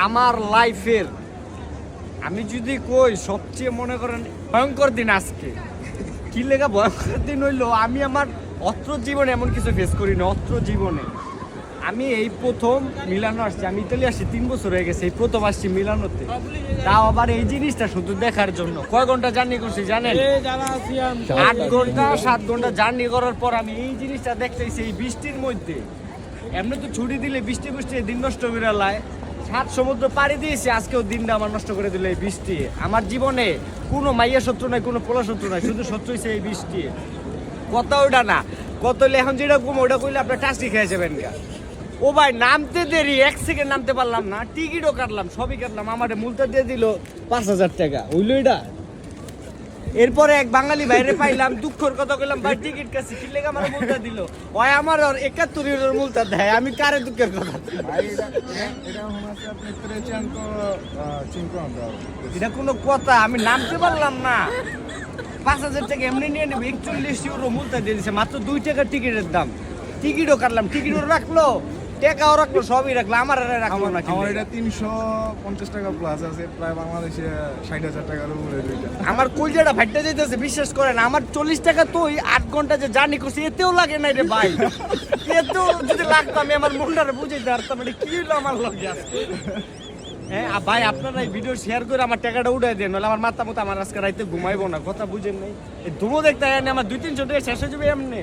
আমার লাইফের আমি যদি কই সবচেয়ে মনে করেন ভয়ঙ্কর দিন আজকে। কি লেগা ভয়ঙ্কর দিন হইলো, আমি আমার অত্র জীবনে এমন কিছু ফেস করি না। অত্র জীবনে আমি এই প্রথম মিলানো আসছি। আমি ইতালি আসছি 3 বছর হয়ে গেছে, এই প্রথম আসছি মিলানোতে। তাও আবার এই জিনিসটা শুধু দেখার জন্য। কয় ঘন্টা জার্নি করছি জানেন? 8 ঘন্টা 7 ঘন্টা জার্নি করার পর আমি এই জিনিসটা দেখতেছি এই বৃষ্টির মধ্যে। এমনি তো ছুটি দিলে বৃষ্টি বৃষ্টি দিন নষ্ট করে লায়। 7 সমুদ্র পাড়ি দিয়েছি, আজকেও দিনটা আমার নষ্ট করে দিল এই বৃষ্টি। আমার জীবনে কোনো মাইয়া শত্রু নাই, কোনো পোলা শত্রু নাই, শুধু শত্রু হয়েছে এই বৃষ্টি। কথা ওটা না, কত হলে এখন যেটা কম ওটা কইলে আপনার টাস্টি খেয়ে যাবেন গা। ও ভাই নামতে দেরি, 1 সেকেন্ড নামতে পারলাম না। টিকিটও কাটলাম, সবই কাটলাম, আমার মূলটা দিয়ে দিল 5000 টাকা। হইলো এটা। এরপরে এক বাঙালি বাইরে পাইলাম, দুঃখের কথা কইলাম, ভাই টিকিট কাছে কি লেগে আমার মূলটা দিল। ওই আমার 71 এর মূলটা দেয়, আমি কারে দুঃখের কথা। এটা কোনো কথা? আমি নামতে পারলাম না। 5000 টাকা এমনি নিয়ে নেবে, 41 ইউরো মূলটা দিয়ে দিছে, মাত্র 2 টাকা টিকিটের দাম। টিকিটও কাটলাম, টিকিটও রাখলো, টাকাও রাখলো, সবই রাখলো, আমার আর রাখলো না। আমার এটা 350 টাকা প্লাস আছে, প্রায় বাংলাদেশে 60,000 টাকার উপরে। আমার কলজাটা ফাইটটা যাইতেছে, বিশ্বাস করেন। আমার 40 টাকা তো 8 ঘন্টা যে জার্নি করছি এতেও লাগে না রে ভাই। এতেও যদি লাগতো আমি আমার মনটারে বুঝাইতে পারতাম এটা কি হইলো আমার লগে আজকে। হ্যাঁ ভাই, আপনারা এই ভিডিও শেয়ার করে আমার টাকাটা উঠাই দেন, নাহলে আমার মাথা মতো আমার আজকে রাইতে ঘুমাইবো না। কথা বুঝেন নাই? এই ধুমো দেখতে আমার 2-300 টাকা শেষ হয়ে যাবে এমনি।